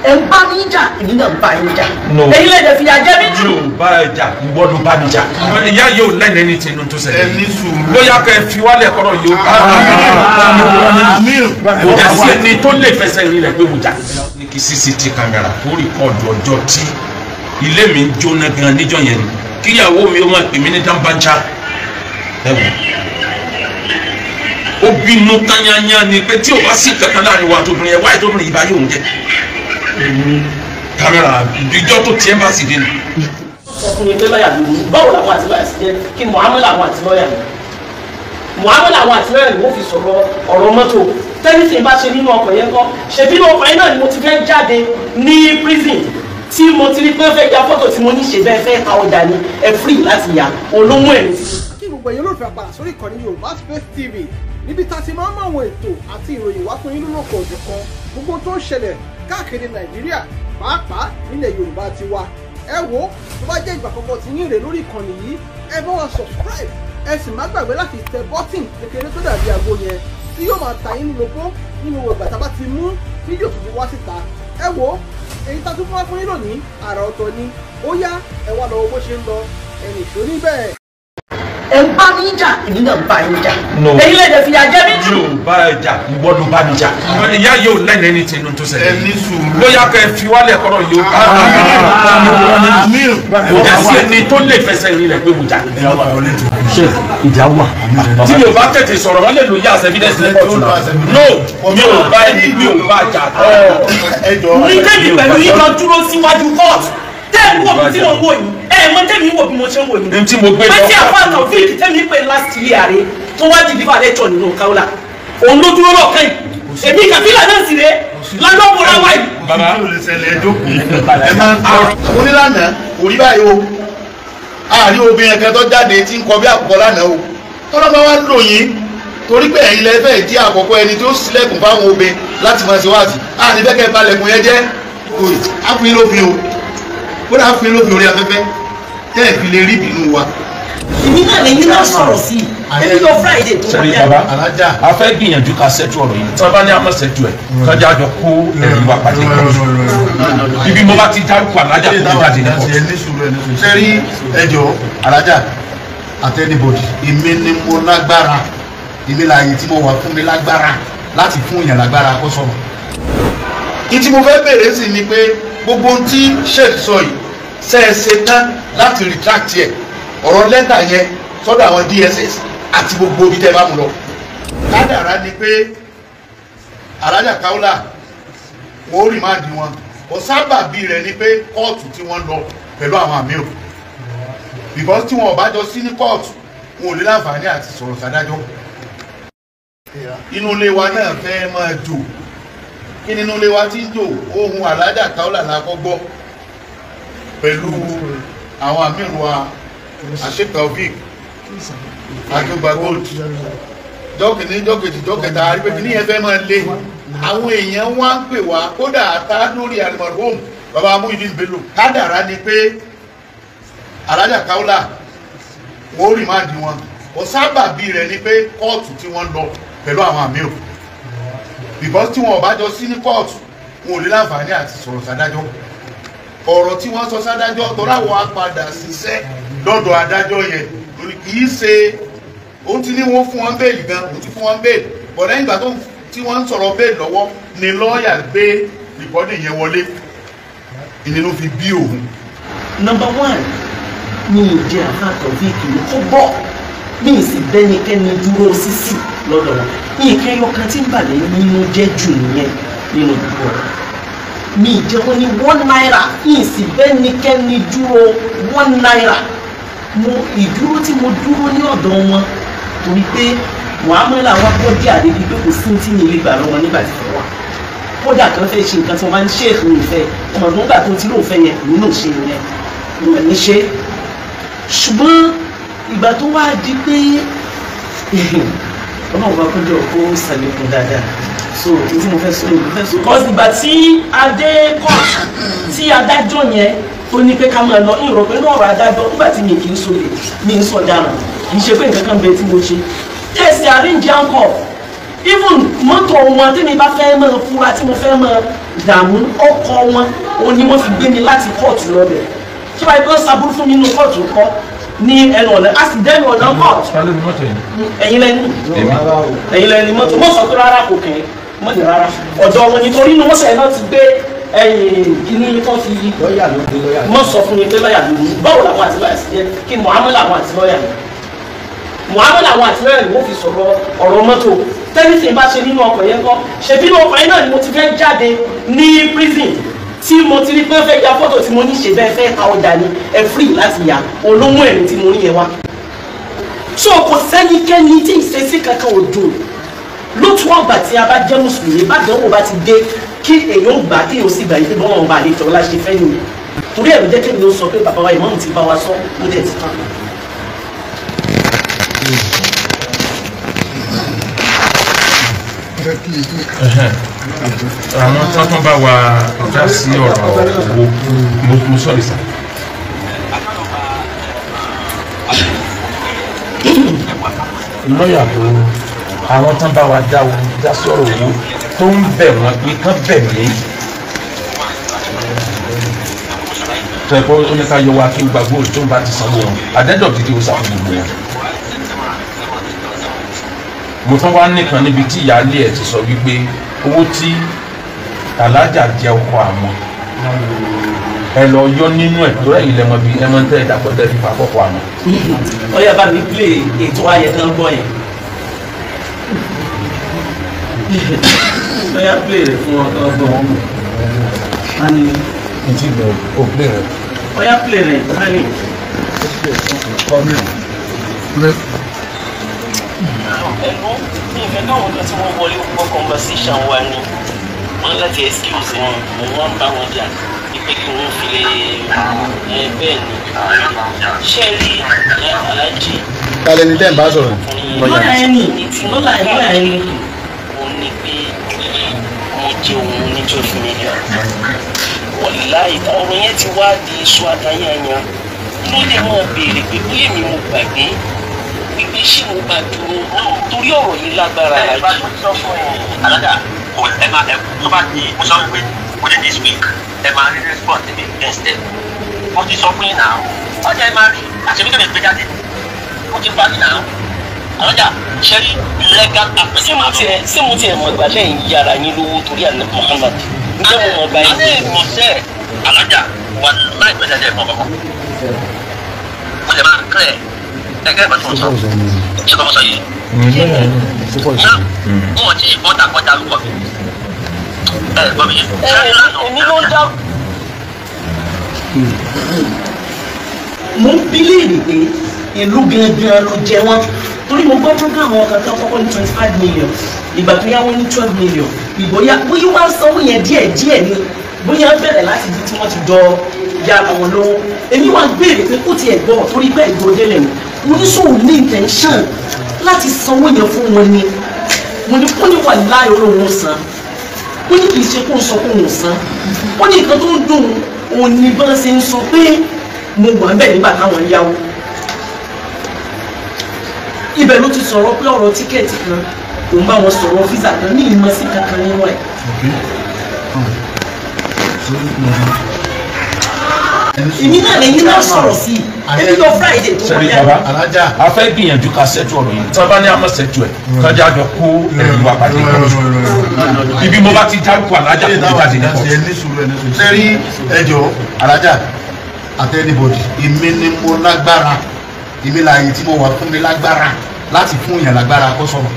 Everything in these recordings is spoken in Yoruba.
ẹ ń bá mi jà èmi náà ń bá yín jà èyí lè dẹ̀ fìyà jẹ mí jù. mi ò bá ẹ jà ìwọ ló bá mi jà ìyá yóò lẹ́nu ẹni tí inú tó ṣẹlẹ̀ bóyá kẹ́ ẹ fi wálẹ̀ kọ́rọ̀ yóò kò dẹ̀ sí ẹni tó lè fẹsẹ̀ rí rẹ̀ pé mo jà. ní kí CCTV kámẹ́rà tó rìkọ́ọ̀dù ọjọ́ tí ilé mi ń jóná gan níjọ́ yẹn ni kíyàwó mi ó máa pè mí ní dáńbájá ẹ wò ó bínú tányányá ni pé tí o bá sì kankan láàrin wa tóbìnrin yẹn wáyé tóbìnrin yìí bá yóò ń jẹ kámẹ́rà ìjọ tó tiẹ̀ bá sì dé nù. sọ fún mi pé lọ́ọ̀yà ló ní báwo làwọn àti lọ́ọ̀yà sì jẹ́ kí muhammed àwọn àti lọ́ọ̀yà ni muhammed àwọn àti lọ́ọ̀yà ni wọ́n fi sọ̀rọ̀ ọ̀rọ̀ mọ́tò tẹ́lifíìn bá ṣe nínú ọkọ̀ yẹn kọ́ ṣèbí nínú ọkọ̀ yẹn náà ni mo ti fẹ́ jáde ní prison tí mo ti rí pé fẹ́ ya fọ́tò tí mo ní ṣe bẹ́ẹ̀ fẹ́ ka ọjà ni ẹ free láti yà olóhùn ẹ̀. kí gbogbo ẹ̀yin olóòfẹ́ àpàdà sórí ìkànnì Yorùbá Space TV níbi tá a ti máa ń mọ àwọn ètò àti ìròyìn wá fún yín lónà kọ̀ọ̀dù kan gbogbo tó ń ṣẹlẹ̀ káàkiri Nàìjíríà pàápàá nílẹ̀ Yorùbá ti wa ẹ wo tó bá jẹ́ ìgbà àkọ́kọ́ tí yín rè lórí ìkànnì yìí ẹ bá wa subscribe ẹ sì má gbàgbé láti tẹ bọ́tìn kékeré tó dàbí aago yẹn tí yóò máa ta yín lóko nínú ìgbà tá a bá ti mú fídíò tuntun wá síta ẹ wo èyí tá a tún fún wa fún yín lónìí àrà ọ̀tọ̀ ni ó yá ẹ wá lọ bó ṣe ń lọ ẹnì tó ní bẹ́ẹ̀. ẹ ń bá mi jà èmi náà ń bá yín jà èyí lè dẹ̀ fìyà jẹ mí jù. mi ò bá ẹ jà ìwọ ló bá mi jà ìyá yóò lẹ́nu ẹni tí inú tó ṣẹlẹ̀ bóyá kẹ́ ẹ fi wálẹ̀ kọ́rọ̀ yóò kò dẹ̀ sí ẹni tó lè fẹsẹ̀ rí rẹ̀ pé mo jà. ìjà wà. tí mi ò bá tètè sọ̀rọ̀ wọ́n lè lo yá evidence ní kóòtù náà no mi ò bá ẹni mi ò bá jà tọ́. ní tẹ́mi pẹ̀lú yín kan dúró síwájú kóòtù tẹ́mi wò bí tí mo wò yìí mọ tẹ́mi wò bí mo ṣe ń wò yìí. ní tí mo gbé lọ. pẹ́sì àfáàtàn fíìkì tẹ́mi pé last year rẹ̀ tó wá di bíbá lẹ́tọ̀ nínú káwọ́là òun ló dúró lọ́ọ̀kan yìí èmi kàfílà náà sì rẹ̀ lọ́dọ̀ múra wáyé. bàbá onílànà orí báyìí o àárín obìnrin kan tó jáde tí ń kọ bí àkùkọ lánàá o tọ́lá máa wá lò yín torí pé ẹ̀yin lẹ́fẹ̀ẹ́ jí àkọ́kọ́ ẹni tó sílẹ̀kùn fáwọn obìnrin láti máa ṣe wáàsí àní fẹ́ kẹ́ balẹ̀kùn yẹn jẹ́ àfin lófin o kódà àfin lófin orí afẹ́fẹ́ tẹ́ ẹ̀ fi lè rí ìbínú wa. èmi náà lè yín náà sọ̀rọ̀ sí i ẹbí yóò Friday tó sẹ́ni bàbá a fẹ́ gbìyànjú ká ṣẹ́tù ọ̀rọ̀ yìí tí wọ́n bá ní àmọ́ ṣẹ́tù ẹ̀ kájà jọ kó ẹ̀rí wa pàdé kan ibi mo bá ti dárúkọ alájà kó tó jáde nìkan. sẹ́rí ẹjọ́ alájà àtẹnibọ̀dì èmi ni mo lágbára èmi láàyè tí mo wà fún mi lágbára láti fún èèyàn lágbára kó sọ̀rọ̀. ìtí mo fẹ́ bèrè sí ni pé gbogbo ohun tí sheik sọ yìí ṣe é ṣe tán láti retract yẹ ọ̀rọ̀ lẹ́tà yẹn sọ́dọ̀ àwọn DSS àti gbogbo ibi tẹ́ bá mú lọ. kádàrá ni pé alájà Kaola wọn ò rí máa di wọn ọ̀sábàbí rẹ̀ ni pé kóòtù tí wọ́n lọ pẹ̀lú àwọn àmì ò because tí wọn ò bá jọ sí ní kóòtù wọn ò lè láǹfààní àti sọ̀rọ̀ sádájọ́. inú ilé wa náà fẹ́ máa jò kí nínú ilé wa ti ń jò ohun alájà Kaola la kọ́ gbọ́ pẹ̀lú àwọn àmì wa àṣetọ̀fíì àjọgbà gold jọ́kìní jọ́kejì jọ́kẹta àrípẹ́kì ní ẹfẹ́ máa lé àwọn èèyàn wá ń pè wá kódà àtà lórí alimọ̀rún bàbá Muyideen Bello kádàrá ni pé alájà Kaola wọn ò rí máa di wọn ọ̀sábàbí rẹ̀ ni pé kóòtù tí wọ́n lọ pẹ̀lú àwọn àmì ò because tí wọn ò bá jọ sí ní kóòtù wọn ò lè láǹfààní àti sọ̀rọ̀ sádájọ́ ọ̀rọ̀ tí wọ́n sọ sádájọ́ tọ́láwọ̀ á padà ṣiṣẹ́ lọ́dọ̀ adájọ́ yẹn kì í ṣe òun ti ní wọ́n fún wọn bẹ́ẹ̀lì gan òun ti fún wọn bẹ́ẹ̀lì bọ̀ lẹ́yìn ìgbà tí wọ́n ń sọ̀rọ̀ bẹ́ẹ̀lì lọ́wọ́ ni lọ́ọ̀yà gbé rìpọ́tì yẹn wọlé ìnínú fi bí òun. Number 1 mi ì jẹ àkàtọ̀ bí kìlọ̀ kó bọ̀ mi ì sì bẹ́nikẹ́ni dúró sísì lọ́dọ̀ wọn ní ìkẹyọ kan tí ń bàlẹ̀ nínú jẹ́ jù nìyẹn nínú ìdúró mi ì jẹ́ wọ́n ní 1 naira mi ì sì bẹ́nikẹ́ni dúró 1 naira mo ìdúró tí mo dúró ní ọ̀dọ̀ wọn torí pé Muhammed àwọn bọ́dí àdébí pé kò sí tí mi lè gbà lọ́wọ́ nígbà tí wọ́n wà kódà kan fẹ́ ṣe nǹkan tí wọ́n bá ń ṣe èkó ìfẹ́ ọmọ tó ń gbà tó ti lóun fẹ́ yẹn èmi náà ṣe yẹn mo ní ṣe ṣùgbọ́n ìgbà tó wá di pé ọlọ́run bá kọjọ kó ṣàlékún dáadáa so tí mo fẹ́ sọ èmi fẹ́ sọ. because ìgbà tí adé kọ́ tí adájọ́ yẹn tó ní pé ká máa lọ ìrọ̀ pé náà ọ̀rọ̀ adájọ́ nígbà tí mi kì í so lè mi ń sọ dáná kì í ṣe pé nǹkan kan bẹ tí mo ṣe tẹ̀sí àríǹjì àǹkọ̀ even mọ́tò wọn tí mi bá fẹ́ mọ́ fúra tí mo fẹ́ mọ́ dààmú ọkọ̀ wọn òun ni wọ́n fi gbé mi láti kóòtù lọ́bẹ̀ tí wàá gbé sábúrú fún mi nínú kóòtù kọ́ ní ẹnu ọ̀nà a sì dẹ́nu ọ̀nà kóòtù ẹ̀yin lẹ́ni mọ́tò mọ́ sọ pé rárá kò kẹ́ mọ́ ní rárá ọ̀dọ̀ wọn nítorí inú mọ́sẹ̀ náà ti gbé kíní tó fi mọ́ sọ fún mi pé lọ́ọ̀yà ló ní báwo làwọn àti lọ́ọ̀yà sí jẹ́ kí Muhammed làwọn àti lọ́ọ̀yà ni Muhammed làwọn àti lọ́ọ̀yà ni wọ́n fi sọ̀rọ̀ ọ̀rọ̀ mọ́tò tẹ́lifíìn bá ṣe nínú ọkọ̀ yẹn kọ́ ṣebí nínú ọkọ̀ yẹn náà ni mo ti fẹ́ jáde ní prison tí mo ti rí pé fẹ́ ya fọ́tò tí mo ní ṣe bẹ́ẹ̀ fẹ́ ka ọjà ní ẹ free láti yà olóhùn ẹ̀rín tí mo ní yẹn wá. so kò sẹ́nikẹ́ni tí ìṣesí kankan ò dùn lótú ọgbà tí a bá jẹ́ mùsùlùmí bá dánwò bá ti dé kí èèyàn gbà kí èèyàn sì gbà yìí pé bọ́n wọn bá lè tọ́ láti fẹ́ nìyẹn torí ẹ̀rù jẹ́ kéde ló sọ pé bàbá wa ìmáàmù ti bá wa sọ ó dẹ̀ ti tán. àwọn tó tún bá wa dá sí ọ̀rọ̀ owó mo sọ̀rọ̀ sí. lọ́yà tó àwọn tó bá wa dá sọ̀rọ̀ owó tó ń bẹ̀ wọ́n pé kán bẹ̀ mí. tẹ̀kọ́ oníkayọ̀ wa kí n gbàgbọ́ tó ń bá ti sanwó wọn àdẹ́dọ̀ dídí ó sàfihàn gbogbo wọn. mo tún wá nìkan níbi tí ìyáálé ẹ̀ ti sọ wípé owó tí alájà jẹ ọkọ àwọn ẹ lọ yọ nínú ẹ tó rẹyìn lẹmọ bíi ẹmọ tẹ ìdàpọ̀tẹ fífa fọ́kọ àwọn. ó yá bá mi play ètò ayẹ tán gbọ́ yẹn ó yá play rẹ̀ fún ọkọ ọgbọ́n wọn. n ti gbọ́ o play rẹ̀. ó yá play rẹ̀ hali. ẹ̀lú ní ìfẹ́ káwọn kan tí wọ́n wọlé gbọ́ conversation wa ni wọ́n láti excuse wọn wọ́n bá wọn jà pé kí wọ́n fi lè bẹ́ẹ̀ ni ṣé rí alájí. kálẹ̀ ní tẹ́ ń bá sọ̀rọ̀. lọ́la ẹni lọ́la ẹni. òun ni pé mo jẹ òun ní 12 million wàláì ọ̀rọ̀ yẹn ti wá di iṣu àtayànyàn ló lè máa béèrè pé bí èmi mo gbàgbé wípé ṣé mo bá dúró torí ọ̀rọ̀ yìí lágbára lájú. alága ẹ máa ẹ tó bá di mo sọ pé within this week ẹ máa rí response ní instead mo ti sọ pé náà ọjà ẹ máa rí àṣírí tó lè gbé jáde mo ti parí náà alága ṣe rí legal application. ṣé mo tiẹ̀ mọ̀ gbàṣẹ́ yìí yára yín lówó torí àná Muhammad ǹjẹ́ mo mọ̀ gbà yín. alẹ́ mo sẹ́ alága wà láì pẹ́sẹ́ ẹ̀ mọ̀ kọ́kọ́ mo lè máa clear ẹgbẹ́ ìbátan sọ ṣé kọ́ sọ yìí náà wọn ti ìbọn dàkọjá lúkọ mi ẹ gbọ́ mi yẹn. èmi ló ń dá. mo ń bílíìnì pé ìlú gangan ló jẹ wọn torí mo gbọ́ program wọn kan tó kọ́kọ́ ní 25 million ìgbà tó yá wọn ní 12 million ìgbóyà bóyá wọn sanwó yẹn díẹ̀ ni bóyá bẹ̀rẹ̀ láti di tí wọ́n ti jọ ya àwọn lówó èmi wá béèrè pé kó tiẹ̀ gbọ́ torí pé ìgbòdélẹ̀ ni mo ní sóò ní intention láti sanwó yẹn fún wọn ni mo ní kó ní wà láì olóhùn san ó ní kì í ṣe kó ń sọ kó ń san ó ní nǹkan tó ń dùn òun ní bá ṣe ń sọ pé mo wà bẹ́ẹ̀ nígbà táwọn yáwó ibẹ̀ ló ti sọ̀rọ̀ pé ọ̀rọ̀ tíkẹ́ẹ̀tì kan òun bá wọn sọ̀rọ̀ fíìsà kan ní ìmọ̀ sí kankan nínú ẹ̀. èmi náà lẹ́yìn náà sọ̀rọ̀ sí i èmi lọ Friday tó sẹ́ni wọlé. baba a fẹ́ gbìyànjú ká ṣẹ́jú ọ̀rọ̀ yìí tí wọ́n bá ní àmọ́ ṣẹ́jú ẹ̀ kájà jọ kó ẹ̀rù wa pàdé kan ibi mo bá ti dárúkọ alájà kò ní jáde ní pọ̀. sẹ́rí ẹjọ́ alájà àtẹnibọ̀dì èmi ni mo lágbára èmi láàyè tí mo wà fún mi lágbára láti fún yàn lágbára kó sọ̀rọ̀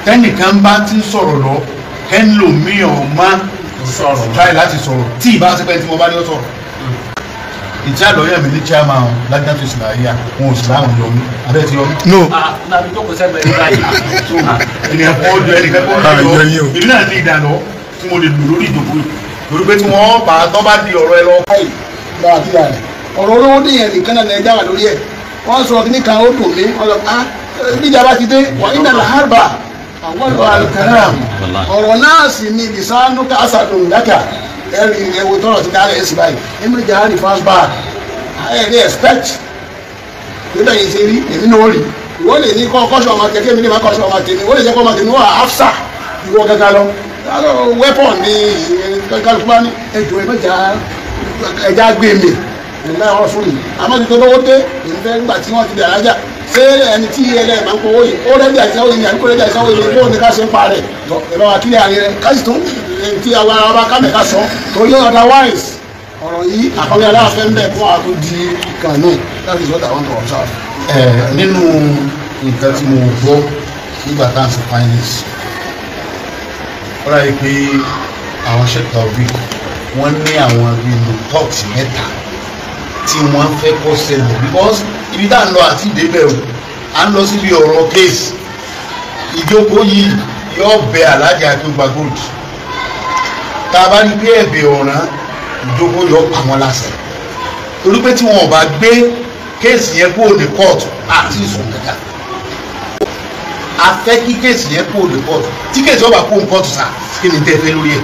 tẹ́nìkan bá ti ń sọ̀rọ̀ lọ ẹlòmíràn máa sọ̀rọ̀ try láti sọ̀rọ̀ tí ìbá ti pẹ́ tí mo bá ní ó sọ̀rọ̀ ìtí àlọ́yẹ̀ mi ní chairman lágbá tó ìsìláyà wọn ò sì láwọn yọ mí abẹ́ ti yọ mí. no nàbí tó kò sẹ́gbẹ̀ẹ́ ní báyìí. ènìyàn kọ́ ọjọ́ ẹnìkan kọ́ ọjọ́ èmi náà ní ìdáná tí mo lè lò lórí ìdòkú lórí pé tí wọ́n bá tọ́ bá di ọ̀rọ̀ ẹ lọ. bá a ti rà rẹ̀ ọ̀rọ̀ olówó dé yẹn nìkan náà ẹja wà lórí ẹ̀ wọ́n sọ kí ní kan ó dùn mí wọ́n sọ bíjà bá ti dé wọ́n ní nàlá hàrbà àwọn ọ̀rọ̀ alkaram ọ̀rọ̀ náà sì ní ìsánú ká àṣàdùn dákà ẹ̀rì ẹ̀wò tọrọ ti dára ẹ̀ sí báyìí ẹ̀mí jahari fast bar ẹ̀rí expect nígbà yìí ṣe rí èmi náà rí ìwọ lè ní kọ́ṣọ́ ọmọ kẹ̀kẹ́ mi ní máa kọ́ṣọ́ ọmọ tèmi ìwọ lè jẹ́ kọ́ ọmọ tèmi wà áfsà ìwọ gẹ́gẹ́ lọ wẹ́pọ̀n ní kálukú bá ní ẹjọ́ ẹja gbé mi ẹ̀dá ọ̀rọ̀ fún mi àmọ́ ti tó lówó dé ìfẹ́ nígbà tí wọ́n ti bẹ̀rẹ̀ ajá ṣé ẹni tí ẹlẹ́yìn máa ń kówó yìí ó rẹ́dí àìsáwó yìí àbíkó rẹ́dí àìsáwó yìí bóun ní ká ṣe ń pa rẹ̀ ẹ̀rọ àkílẹ̀ ààrẹ rẹ̀ káṣí tó ti àwọn ará kámẹ́ ká sọ torí otherwise ọ̀rọ̀ yìí àkọ́bí aláàfẹ́ ń bẹ̀ fún àtó di kànú láti sọ́dọ̀ àwọn tó ọ̀sán. nínú nǹkan tí mo gbọ́ nígbà tá à ń sọ finance ó ráyè pé àwọn ṣètò ọ̀bí wọ́n ní àwọn ìlú talks mẹ́ta tí wọ́n fẹ́ kọ́ ṣẹlẹ̀ because ibi tá à ń lọ àti ìdébẹ̀ o à ń lọ síbi ọ̀rọ̀ case ìjókòó yìí yóò bẹ Alhaji Akeugba Gold tá a bá ní pé ẹ̀bẹ̀ ọ̀ràn ìjókòó yóò pa wọ́n lásẹ̀ torí pé tí wọn ò bá gbé kéèsì yẹn kúrò ní kóòtù àti ìsùn kẹta a fẹ́ kí kéèsì yẹn kúrò ní kóòtù tí kéèsì ọba kúrò ní kóòtù sá kí ni tẹ́ fẹ́ lórí ẹ̀.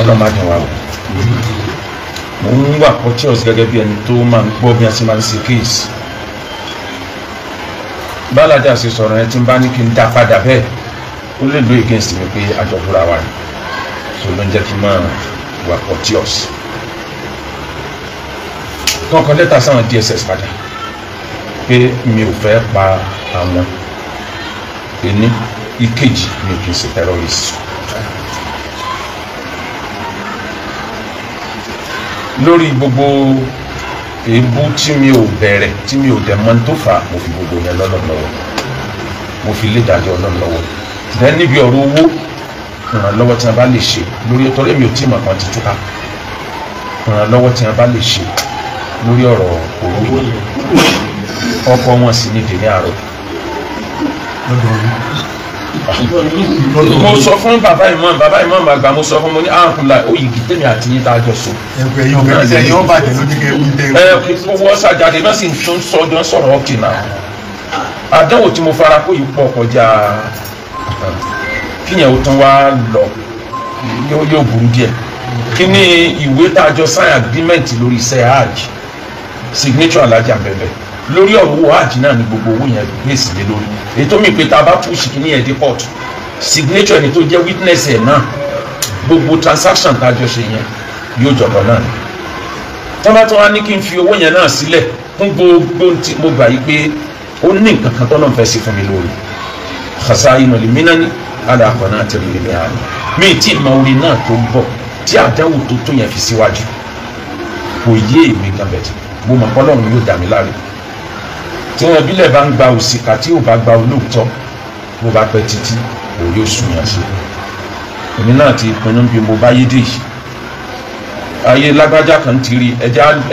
ọlọ́mọdé wa o mo ń wà conscious gẹ́gẹ́ bí ẹni tó máa ń gbọ́ bí a ti máa ń ṣe kéèsì bálàjà ṣe sọ̀rọ̀ ẹ tí ń bá ní kí n dá padà bẹ́ẹ̀ ó lè lo against mi pé àjọpúra wa ni so ló ń jẹ́ kí n máa wà conscious kọ́kọ́ lẹ́tà sáwọn DSS padà pé mi ò fẹ́ pa àwọn ẹni ìkejì mi kì í ṣe terrorist. lórí gbogbo èébú tí mi ò bẹ̀rẹ̀ tí mi ò dẹ̀ mọ́ tó fà mo fi gbogbo yẹn lọ́lọ́run lọ́wọ́ mo fi lé ìdájọ́ Ọlọ́run lọ́wọ́ bẹ́ẹ̀ níbi ọ̀rọ̀ owó ìrànlọ́wọ́ tí wọ́n bá lè ṣe lórí ètò èmi ò tí mọ̀ kan ti túká ìrànlọ́wọ́ tí wọ́n bá lè ṣe lórí ọ̀rọ̀ owó ọkọ wọn sì ní dèní àárọ̀. mo sọ fún bàbá imam àgbà mo sọ fún mo ní àǹkùnlá oyè kìtẹ́mi àti yín tá a jọ so. ẹgbẹ́ yìí ọ̀gá ẹ̀sẹ̀ yìí wọ́n bàjẹ́ lójú kẹ́ ẹ̀kú tẹ́ ẹ owó ọ̀sàjáde náà sì tún sọ́dún sọ̀rọ̀ ọ̀kì náà àdánwò tí mo fara kó yìí pọ̀ kọjá kíyẹn ó tún wá lọ yóò burú díẹ̀ kí ni ìwé tá a jọ sign agreement lórí iṣẹ́ hajj signature alájà bẹ̀bẹ̀ lórí ọ̀rọ̀ owó hajj náà ni gbogbo owó yẹn gbèsè lé lórí ètò mi pé tá a bá push kí ní ẹ̀ dé court signature ẹni tó jẹ́ witness ẹ̀ náà gbogbo transaction tá a jọ ṣe yẹn yóò jọ̀bọ̀ náà ni tọ́lá tó wá ní kí n fi owó yẹn náà sílẹ̀ fún gbogbo tí mo gbà yí pé ó ní nǹkan kan tọ́nà fẹ́ sí fún mi lórí khasa'inu al-minani ala qanati al-minani mi tí ìmọ̀ orin náà tó ń bọ̀ tí àdánwò tó tó yẹn fi síwájú kò yé èmi gan bẹ̀ tí mo mọ̀ Ọlọ́run yóò dà mí láre tí wọn bílẹ̀ bá ń gba òsìkà tí ò bá gba olóòótọ́ bó bá pẹ́ títí kò yóò sùn yàn sí èmi náà ti pinnu bí mo bá yé dé yìí ayé lágbájá kan ti rí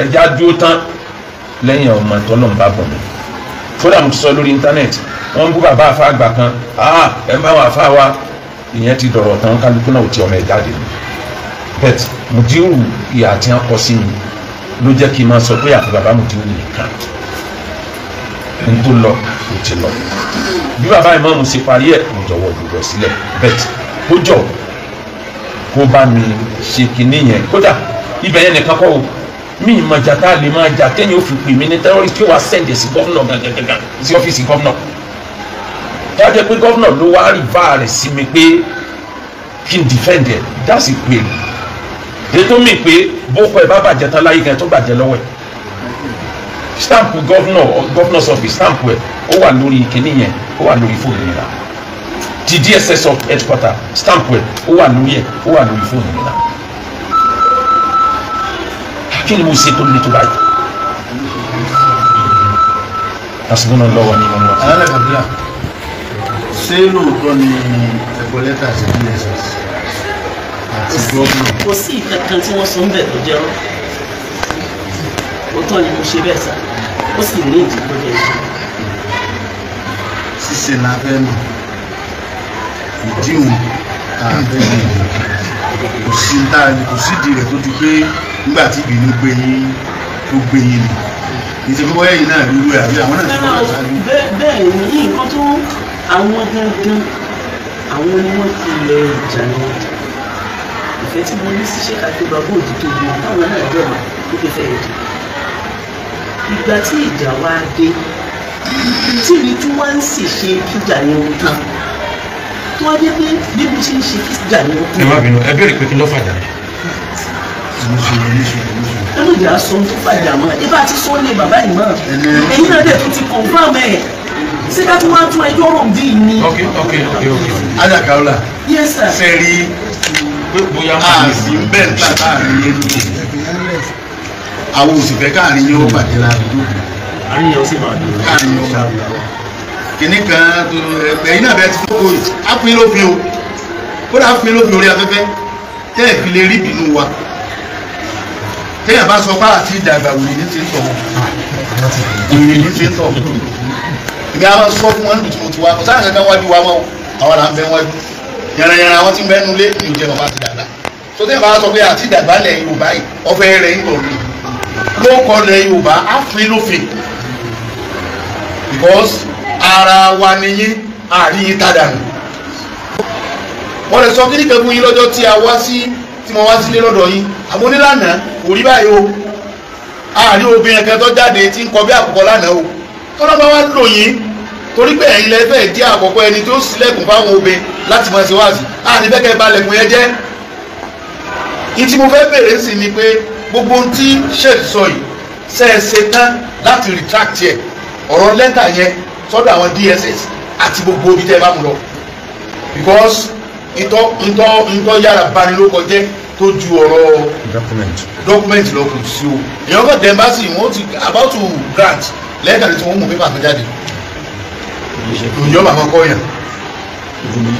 ẹja dúró tán lẹ́yìn ọmọ tọ́lọ́run bá bọ̀ mí kódà mo ti sọ lórí íńtánẹ́ẹ̀tì wọ́n ń bú bàbá àfa àgbà kan ẹ bá wọn àfa wa ìyẹn ti dọ̀rọ̀ tán kálukú náà ò ti ọmọ ẹ̀ jáde ni bẹ́ẹ̀ Mudiru ìyá tí wọ́n kọ sí mi ló jẹ́ kí n máa sọ pé àti bàbá Mudiru nìkan n tó lọ ó ti lọ bí bàbá ìmáàmù ṣe parí ẹ̀ mo jọ̀wọ́ gbogbo sílẹ̀ bẹ́ẹ̀ kó jọ kó bá mi ṣe kinní yẹn kódà ibẹ̀ yẹn nìkan kọ́ o mi ìmọ̀ jata lè máa jà kẹ́yìn ó fi pè mí ní terrorist kí wàá sẹ́ndẹ̀ sí gọ́vnọ̀ gangan sí ọ́fíìsì gọ́vnọ̀ dájẹ́ pé gọ́vnọ̀ ló wá rí bá rẹ̀ sí mi pé kí n defend ẹ̀ dásì pé ètò mi pé bókọ ẹ̀ bá bàjẹ́ tán láyé kan tó bàjẹ́ lọ́wọ́ ẹ̀ stamp governor's office stamp ẹ̀ ó wà lórí kinní yẹn ó wà lórí fóònù yẹn náà ti DSS of headquarter stamp ẹ̀ ó wà lórí ẹ̀ ó wà lórí fóònù yẹn náà kí ni mo ṣe tó lè tó báyìí àsìkò lọ́wọ́ ní wọn. alẹ́ kàbíyà ṣé lóòótọ́ ni ẹ̀kọ́ lẹ́tà sí DSS àti gómìnà. kò sí ìkankan tí wọ́n sọ ń bẹ̀ tó jẹ́ ọ́ òótọ́ ni mo ṣe bẹ́ẹ̀ sá ó sì ní ìdí tó jẹ́ ìṣe. ṣíṣe la fẹ́ nù ìdíhùn àfẹ́ nù kò sí ìdí rẹ̀ tó ti pé nígbà tí ìbínú gbé yín tó gbé yín ni ìṣe fífọ́ ẹ̀yìn náà lúlú ẹ̀ àbí àwọn náà ti fọ́ ṣáájú. bẹ́ẹ̀ ni nǹkan tó àwọn gangan àwọn ni wọ́n ti lẹ̀ ìjà ni ìfẹ́ tí mo ní sí ṣé kàkó bàbá òdì tó di táwọn náà bẹ̀rẹ̀ ó fi fẹ́ di. ìgbà tí ìjà wa dé tí mi tún wá ń sì ṣe kíjà ní ohun tó wá dé pé bí mo ṣe ń ṣe kíjà ní ohun tó. ẹ má bínú ẹ béèrè pé kí ló fàjà. ẹ ló yà á sọ tó fàjà mọ́ ẹ bá ti sọ ní bàbá yìí mọ́ ẹ̀yin náà dẹ̀ tó ti confirm ẹ̀ ṣé ká tún wá tún ẹjọ́ rò bí ni. ok. Ajakaola. Yes sir. Sẹ́rí bóyá ààsì bẹ́ẹ̀ ta káàrin yẹn lókè. Àwọn òsìfẹ́ káàrin yẹn ó bàjẹ́ láàrin àárín yẹn ó sì máa dùn. káàrin yẹn ó bàjẹ́. Kìnní kan ẹ̀yin náà bẹ́ẹ̀ ti fún kóyè. Á pín lófin o. Kódà á pín lófin orí afẹ́fẹ́. Tẹ́ ẹ̀ fi lè rí ìbínú wa. Téèyàn bá sọ pé àti ìdàgbà wòlé ní ti ń tọ̀. Wòlé ní ti ń tọ̀. Ìgbà àwọn sọ fún wọn níbi tí mo ti wá. Kò sáà kankan wájú wa mọ́ àwọn là ń bẹ wájú. Yàrá wọn ti bẹnu lé ní ìjẹun bá ti dàgbà tó tẹ́ bá sọ pé àti ìdàgbà lẹ̀ Yorùbá yìí ọ̀fẹ́ rẹ̀ ń tọ̀lé ló kọ́ lẹ̀ Yorùbá á fi lófin because ara wa nìyí àárín yín tàdánù. wọ́n lè sọ kí ní kẹ́kún yín lọ́jọ́ tí mo wá sílé lọ́dọ̀ yín àmọ́ onílànà kò rí báyìí o àárín obìnrin kan tó jáde tí ń kọ bí àkọ́kọ́ lánàá o tọ́lá bá wá lò yín torí pé ẹ̀yin lẹ́fẹ̀ẹ́ jẹ́ àkọ́kọ́ ẹni tó sílẹ̀kùn fáwọn obìnrin láti máa ṣe wáàsí àti bẹ́kẹ́ balẹ̀kùn yẹn jẹ́ ìtí mo fẹ́ bèèrè sí ni pé gbogbo ohun tí sheikh sọ yìí ṣe é ṣe tán láti retract yẹ ọ̀rọ̀ lẹ́tà yẹn sọ́dọ̀ àwọn DSS àti gbogbo ibi tẹ́ ẹ bá mú lọ because ìtọ́ yára banilókọ jẹ́ tó ju ọ̀rọ̀ document lọ kù sí o èèyàn kọ́ dẹ̀ embassy wọ́n ti about to grant lẹ́tà tí wọ́n mú pépà tó jáde ìjọba àkọ́kọ́ yẹn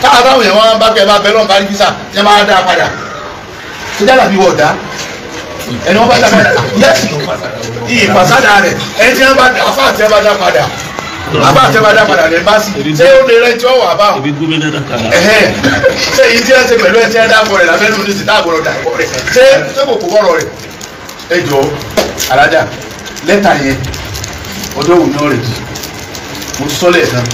táwọn èèyàn wọn bá kẹ́ bá bẹ lọ́n kárí físà tí wọ́n máa dá padà tó jáde àbí wọ́n dá ẹni wọ́n bá dá padà yẹ́sì ìfàsádà rẹ̀ ẹni tí wọ́n bá dá afá àti ẹ bá dá padà afá àti ẹ bá dá padà rẹ̀ bá sì ṣé ó lè rẹ tí ó wà báwọn ṣé èyí tí wọ́n ṣe pẹ̀lú ẹ tí wọ́n dá bọ̀ rẹ̀ lábẹ́ nínú ní ti dáàbò rẹ̀ dàgbọ́ rẹ̀ ṣé kò kó bọ̀rọ̀ rẹ̀ ẹ jọ alájà lẹ́tà yẹn ọjọ́ òun náà rẹ̀ jì mo sọ́lẹ̀ tán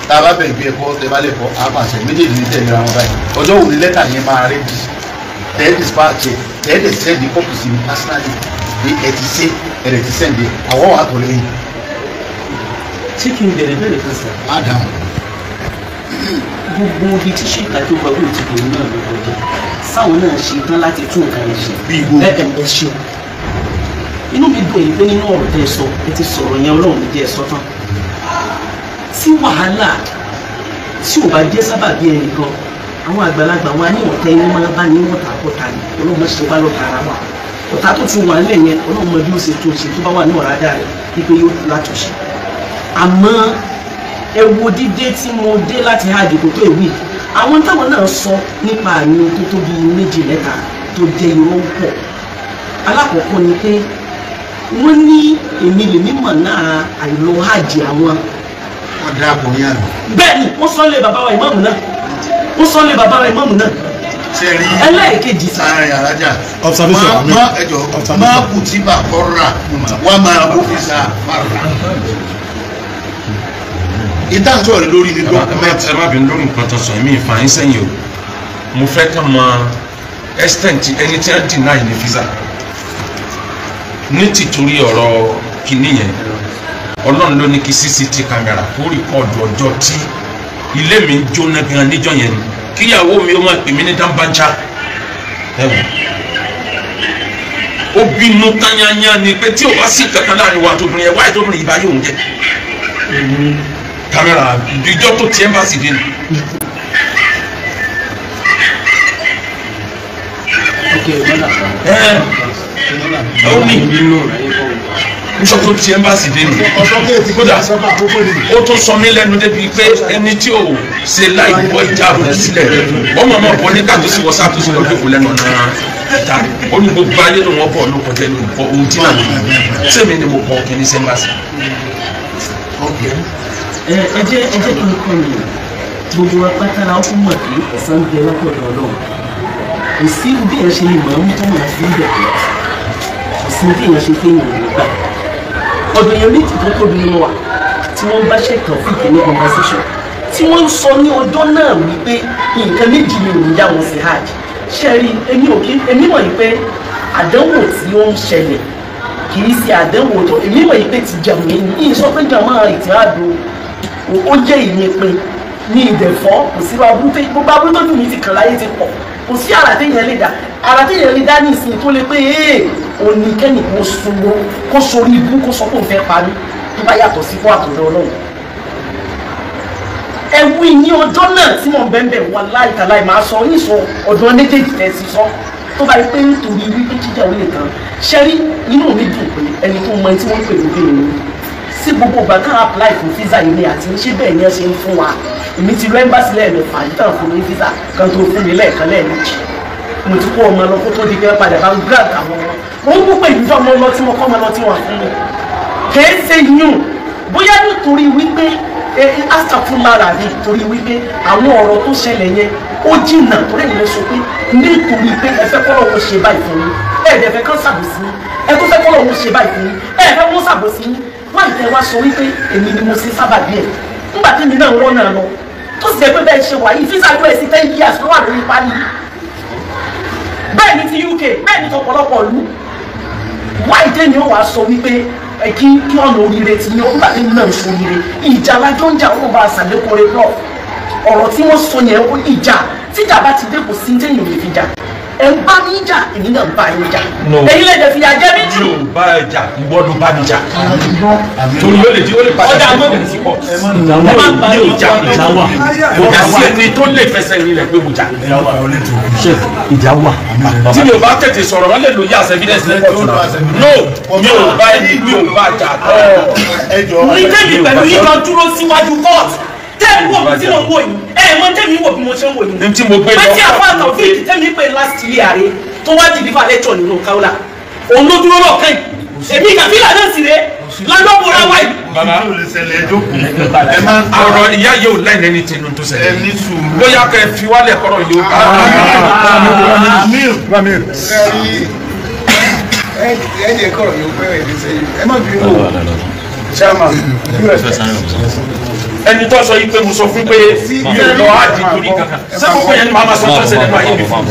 tá a bá bẹ̀ gbé ẹ̀kọ́ tẹ bá lè kọ́ àpàṣẹ méjèèjì ní tẹ̀lé ra wọn báyìí ọjọ́ òní lẹ́tà yẹn máa rẹ́ bí tẹ́ẹ̀dì spáàkì tẹ́ẹ̀dì sẹ́ẹ̀dì kọ́pù sí mi pásínálì bí ẹ ti ṣe ẹ̀rẹ̀ ti sẹ́ǹdì àwọ̀ wà tó lẹ́yìn. tí kì í bẹ̀rẹ̀ bẹ̀rẹ̀ kan sà. má dáhùn. gbogbo ibi tí ṣèkà tó gbàgbé ti bèrè náà ló kọjá sáwọn náà ṣe tán láti tún nǹkan yẹn ṣe. bí igbó ẹ ṣe inú mi dùn èyí pé nínú ọ̀rọ̀ tẹ́ ẹ sọ ẹ ti sọ̀rọ̀ yẹn Ọlọ́run ní jẹ́ ẹ sọ tán tí wàhálà tí ò bá jẹ́ sábàbí ẹnìkan àwọn àgbàlagbà wa ní ọ̀tá ẹni máa bá ní ọ̀tá àkọ́ta ni Ọlọ́run ṣe wá lọ́ta ara wa ọ̀tá tó ti wà nílẹ̀ yẹn Ọlọ́run mọ bí ó ṣe tó ṣe tó bá wà ní ọ̀rádà rẹ̀ wípé yóò látúnṣe àmọ́ ẹ wo dídé tí mo dé láti hajj kò tó èwì àwọn táwọn náà sọ nípa àmì tó tó bí méjì mẹ́ta tó jẹ́ irọ́ pọ̀ alákọ̀ọ́kọ́ ni pé wọ́n ní èmi lèmi mọ̀ náà àìlọ hajj àwọn wọ́n dá àpò yẹn lọ. bẹ́ẹ̀ni wọ́n sọ lé bàbá wa ìmáàmù náà wọ́n sọ lé bàbá wa ìmáàmù náà. ṣe rí ẹlẹ́ẹ̀kejì sá. sáárín alájà máa kù tí bà kọ́ra wà máa ọ́fíìsà mara. ìtàn sọ̀rọ̀ lórí ni dọ́kúmẹ́ntì. ẹ má bínú lórí nǹkan tó sọ èmi ìfàyín sẹ́yìn o mo fẹ́ ká mọ extent ẹni tí wọ́n deny ní visa ní tìtorí ọ̀rọ̀ kìíní yẹn Ọlọ́run ló ní kí CCTV camera kó rìkọ́ọ̀dù ọjọ́ tí ilé mi ń jóná gan níjọ́ yẹn ni kíyàwó mi ó máa pè mí ní dáńbájá ẹ̀wọ̀n ó bínú tányányá ni pé tí o bá sì kankan láàrin wa tóbi yẹn wáyé tóbi yìí bá yóò ń jẹ kámẹ́rà ìjọ tó tiẹ̀ ń bá sì dé ni. ó ní níṣọ́ tó tiẹ̀ ń bá sì dé ni kódà ó tún sọ mí lẹ́nu débi pé ẹni tí ò ṣe láì bọ́ ìjáàbù sílẹ̀ ọmọ ọmọ bọ́ ní káàtó sí wọ́sá tó sì lọ́ọ́ dẹ́kun lẹ́nu náà ìta ó ní gbogbo ayé ló wọ́n bọ̀ ló kọjá ní olùkọ́ ohun tí náà nìyí sẹ́mi ni mo kọ́ kẹ́ni sẹ́mbàsì. ẹ jẹ́ kí n kọ́ mi gbogbo apátálá ó fún mọ̀ pé ẹ̀sán bẹ lọ́pọ̀lọpọ̀ Ọlọ́run kò sí bí ẹ ṣe lè mọ̀ ọ́n tó máa fi ń bẹ̀ kò sí bí ẹ ṣe fi ń yìn nígbà ọ̀dọ̀ yẹn méjì tó tóbi ní wa tí wọ́n bá ṣètò fìkì ní conversation tí wọ́n ń sọ ní ọjọ́ náà wípé nǹkan méjì ni òun yá wọn sí hajj ṣẹ́rí èmi mọ̀ yìí pé àdánwò tí ó ń ṣẹlẹ̀ kì í ṣe àdánwò tó èmi mọ̀ yìí pé ti jẹun yìí sọ pé jàmọ́ ìtìhádù ó jẹ́ ìyẹpẹ ní ìdẹ̀fọ́ kò sí gbogbo abúlé tó dùn mí ti kàn láyé ti pọ̀ kò sí àrà téèyàn lè dá ní ìsìn tó lè pé oníkẹ́ni kò sunwó kó sórí ibú kó sọ pé òun fẹ́ parí tó bá yàtọ̀ sí fún àtọ̀dọ̀ Ọlọ́run ẹ̀wù ní ọjọ́ náà tí mo bẹ̀ẹ̀ wà láìkàláì máa sọ níṣọ ọ̀dọ́ méjèèjì tẹ̀ sí sọ tó bá yẹ pé nítorí wípé jíjà ó lè tán ṣẹ́rí inú mi dùn pé ẹni tó mọ ẹni tí wọ́n pè lókè mi sí gbogbo ìgbà kan apply fún visa yìí ni àti ṣé bẹ́ẹ̀ ni ẹ ṣe ń fún wa èmi ti lọ ẹ́mbásí lẹ́ẹ̀mẹ́fà yìí tàn fún mi visa kan tó fún mi lẹ́ẹ̀kan lẹ́ẹ̀mejì mo ti kó ọmọ lọ kó tó di pé padà bá ń grant àwọn ọmọ wọn kó pé ìdíjọ́ ọmọ lọ tí mo kọ́ ọmọ lọ tí wọ́n fún mi kèé ṣe yún bóyá nítorí wípé astafurlara ni torí wípé àwọn ọ̀rọ̀ tó ṣẹlẹ̀ yẹn ó jìnnà torí èyí ló sọ pé nítorí pé ẹ fẹ́ kọ́lọ́ wọn ṣe báyìí fún yín ẹ̀ẹ́dẹ̀ fẹ́ kán ṣàbòsí yín ẹ tó fẹ́ kọ́lọ́ wọn ṣe báyìí fún yín ẹ̀ẹ́dẹ̀ wọn ṣàbòsí yín wọ́n ìtẹ́ wá sọ wípé èmi ni mo ṣe sábàbí ẹ̀ nígbà tí mi náà wọ́n náà lọ tó sì jẹ́ pé bẹ́ẹ̀ ṣe wà yìí fíìsà ló ẹ̀ sí 10 years ló wà lórí pálí bẹ́ẹ̀ ni ti UK bẹ́ẹ̀ ni tọ̀pọ̀lọpọ̀ ìlú wá ìdẹ́ ni ó wàá sọ wípé kí ọ̀nà oríire ti ní ọgbà nínú náà sọ oríire ìjà alájọ́ ń jà wọ́n bá àṣàlékọ́rẹ́ lọ ọ̀rọ̀ tí wọ́n sọ yẹn ìjà tíjà bá ti dé kò sí téèyàn lè fi jà ẹ̀ ń bá mi jà èmi náà ń bá yín jà èyí lè jẹ́ fìyà jẹ́ mi jù. mi ò bá ẹ jà ìwọ ló bá mi jà torí ó lè padà sí ọ̀dà sí pọ̀ mi ò jà ìjà sí ẹni tó lè fẹsẹ̀ rí rẹ̀ pé mo jà. ìjà wà. tí mi ò bá tètè sọ̀rọ̀ wọ́n lè lo yas evidence lẹ́kọ̀ọ́ no mi ò bá jà ní tẹ́lẹ̀ pẹ̀lú yín lọ dúró síwájú court tẹ́lẹ̀ wọ̀ bí tí mo wò yìí mọ tẹ́mi wọ̀ bí mo ṣe ń wò yìí. ní tí mo gbé lọ pẹ́ẹ́tì àfáàtà òfin tẹ́mi pé last year rẹ̀ tó wá di nípa lẹ́tọ̀ nínú káwọ́là òun ló dúró lọ kẹ́yìn èmi kàfílà náà sì rẹ̀ lọ́dọ̀bọ̀ra wáyé. bàbá ọ̀rọ̀ ìyá yóò láì lẹ́ni tinú tó ṣẹlẹ̀ bóyá kẹ́ fi wálẹ̀ kọ́rọ̀ yóò ká. ẹni ẹ̀kọ́ yóò pẹ́rẹ́ ẹ̀dí sẹ́yìn ẹ má bí wò chairman ẹni tó sọ yìí pé mo sọ fún pé mi ò lọ ájì torí kankan ṣé gbogbo yẹn ni màá ma sọ tó ṣẹlẹ̀ nínú ayé mi fún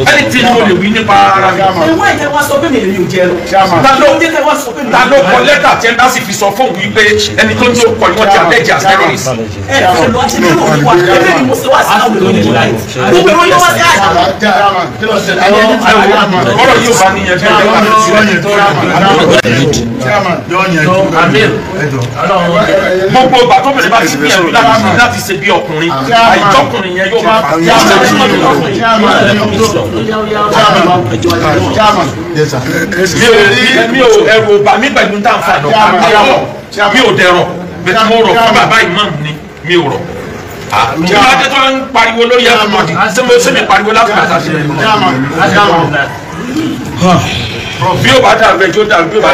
ẹni tí mo lè wí nípa ara mi. ìwé ìtẹ́ wá sọ pé mi lè yóò jẹ lọ. ta ló kọ lẹ́tà tí ẹ bá sì fi sọ fóun wípé ẹni tó ń tó kọ ìwọ́n ti àtẹ̀jẹ̀ as terrorist. ẹ ẹ lọ sí nínú ìwà ẹgbẹ́ ni mo ṣe wá sí àwọn olóyìn ìlú láì gbogbo ẹ̀rọ yóò wá sí àjà. ọ̀rọ̀ yóò bá níyẹn gbogbo ìgbà tó bẹ̀rẹ̀ bá ti gbìyànjú láti ṣe bí ọkùnrin àìjọkùnrin yẹn yóò máa fà mi ò ẹrù ọba mi pẹ̀lú tá à ń fà lọ mi ò dẹ̀rọ̀ bẹ́ẹ̀ mo rọ̀ fún bàbá ìmáàmù ni mi ò rọ̀ kí ló dé tó ń pariwo lórí ẹ̀rọ mọ́dì ṣé mi pariwo láti bàtà ṣe bí o bá dàrú ẹjọ́ dàrú bí o bá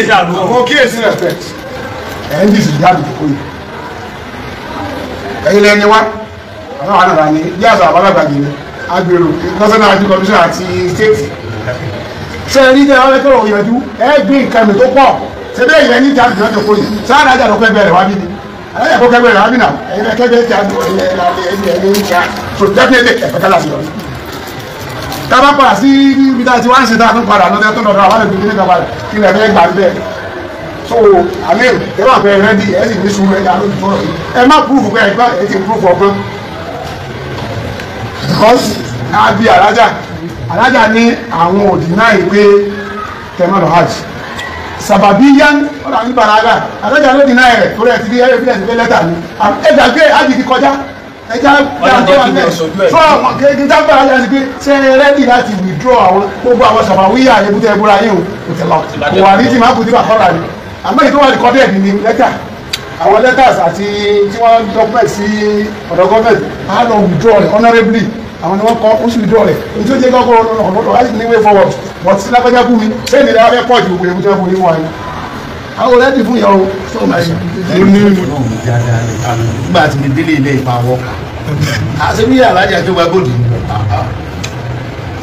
dàrú ọkọ kíyèsí respect ẹ̀yìn dìsì jáde kò yìí ẹ̀yìn lẹ́ni wá àwọn àwọn àrà ní bí àṣà àbálàgbàjì ní agbèrò national health commission àti state ṣe rí ní àwọn ẹgbẹ́ òun yẹjú ẹ gbé nǹkan mi tó pọ̀ ṣe bẹ́ẹ̀ yẹn ní jáde náà tó kò yìí sáà náà ló kẹgbẹ́ rẹ̀ wá bí ni alájà kó kẹgbẹ́ rẹ̀ wá bí náà ẹ̀yìn kẹgbẹ́ tí a dùn ẹ̀yìn ìjà so definitely ẹ̀fẹ́ kálá sí lọ tábà padà sí ibi tá a ti wá ń ṣe tá a tún padà lọ́dẹ tó lọ́dọ̀ àwọn ẹ̀dùn kíní kan padà kí lè fẹ́ gbà bẹ́ẹ̀ so àmì ẹ máa fẹ́ rẹ́dí ẹ sì ní sùúrù ẹ̀yà lójú fọ́rọ̀ yìí ẹ má púrúfù pé ẹgbẹ́ ẹ ti púrúfù ọgbọ́n because a bí alájà ní àwọn òdì náà yìí pé tẹ̀mọ́lọ̀ hajj sàbàbí yán ọ̀rọ̀ àmì bàlágà alájà ló dì náà rẹ̀ torí ẹ̀ ti rí evidence pé lẹ́tà ni ẹgbà gbé hajj ti kọjá ẹja gbàgbọ́ wà lẹ̀ fún àwọn kéèké jágbára yẹn ni pé ṣe rẹ́dì láti withdraw àwọn gbogbo àwọn sàbàwíyà ebúté ẹbúra yìí kò tẹ̀lọ kò wà ní tí máa kù tí wà kọ́ra ni àmọ́ èyí tó wà ní kọ́dẹ̀ẹ̀dì ni lẹ́tà àwọn letters àti tí wọ́n document sí ọ̀dọ̀ gọ́ọ̀mẹ̀ntì á lọ withdraw rẹ̀ honourably àwọn ni wọ́n kọ́ ó sì withdraw rẹ̀ èyí tó jẹ́ kọ́kọ́ ọ̀dọ̀ láti ní way forward but sí lápẹ́jà kú mi ṣé ìdílé wa fẹ́ pọ̀ ju gbogbo ebúté ẹbúra yìí wọ̀ ayé àwọn rẹ́dì fún yàrá nígbà tí mi délé ilé ìpawọ́ àṣebí alájà tó gba góòdù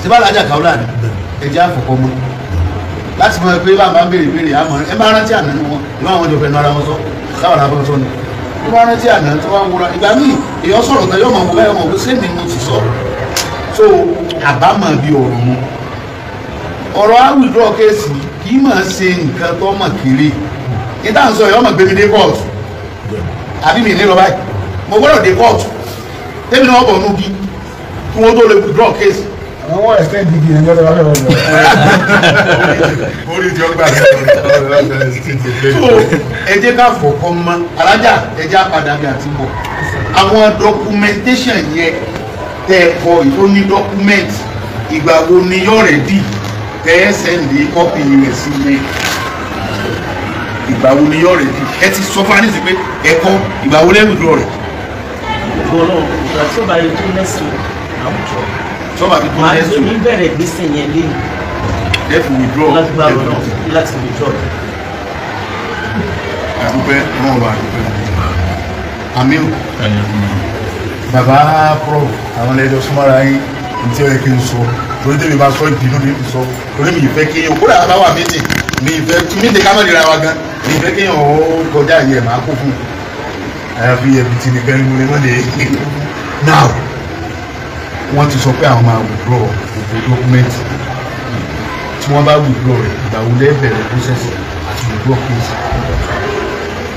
ṣebí alájà Kaola ni ẹjẹ àfọkọ mọ láti mọ pé bàbá ń béèrè àmọ́ ẹ máa rántí àná ni wọn ìwọ àwọn ọjọ́ fẹnu ara wọn sọ káwọn làbọn sọ ni ẹ máa rántí àná tó wá ń wúra ìgbà míì èèyàn sọ̀rọ̀ tán yóò mọ wọ báyọ̀ mọ pé sẹ́mi mo ti sọ so àbámọ̀ bí ọ̀rọ̀ mu ọ̀rọ̀ àwùjọ kéèsì kì í máa ṣe nǹkan tó mọ̀ kéré níta ń sọ yìí ọmọ gbẹmí dé kóòtù àbí mi ní lọ báyìí mo gbọ́dọ̀ dé kóòtù tẹ́mi náà bọ̀ nù bí kí wọ́n tó lè withdraw kéèsì. àwọn ẹ̀fẹ́ dìbì ẹ̀ ń gbọ́dọ̀ wá lọ́wọ́ orí tí ó gbà so ẹ jẹ́ ká fọ̀kọ́ mọ́ alájà ẹ jẹ́ àpàdà bí àti bọ̀ àwọn documentation yẹn tẹ́ ẹ kọ ìtò ní document ìgbà wo ni yóò rẹ̀ dì tẹ́ ẹ sẹ́ndì kọ́pì rẹ̀ sí mi ìgbà wo ni yóò rẹ̀ dì ẹ ti sọ fún wa nísìsiyìí pé ẹ kọ́ ìgbà wo lẹ́nu ìdúró rẹ̀. gbọ́dọ̀ ìgbà tí ó bá yẹ tó lẹ́sìn àwùjọ sọ́ba bí tó lẹ́sìn ní bẹ̀rẹ̀ ìgbésẹ̀ yẹn lẹ́yìn lẹ́fù withdraw lágbára náà láti withdraw. àdúpẹ́ náà wà àdúpẹ́ Aminu bàbá prof àwọn ẹlẹ́jọ́ súnmọ́ra yín ní tí ó yẹ kí n sọ lórí tèmi bá sọ ìbínú mi ti sọ lórí mi ìfẹ́ kéèyàn kódà bá wà méjì mi ìfẹ́ tí mi ti ká mọ̀ nira wa gan mi ìfẹ́ kéèyàn ó kọjá yẹ máa kó fún un àyàfi ẹbí tí nìkan ní mo lè mọ̀ lè now wọ́n ti sọ pé àwọn máa withdraw gbogbo dọ́kúmẹ́ntì tí wọ́n bá withdraw rẹ̀ ìgbà wo lẹ́bẹ̀rẹ̀ process àti withdraw case.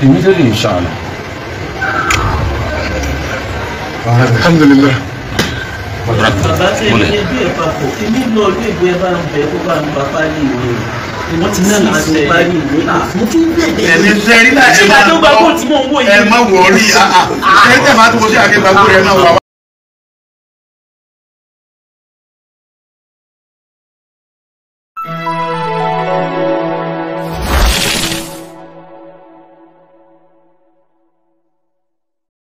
immediately inshallah. alhamdulillah. bàbá tẹ ẹ bí ẹ papọ̀ èmi lọ ilé ìwé ẹ bá ń bẹ kó bá ń bá parí ìwé wọ́n ti náà láti parí ìwé mo tún bẹ̀rẹ̀ ẹ̀mí sẹ́rí náà ẹ máa ń bọ́ ẹ má wọ̀ọ́rí ẹ tẹ̀ máa tó wọ́n sí àgbẹ̀gbàgbọ́ rẹ náà wà.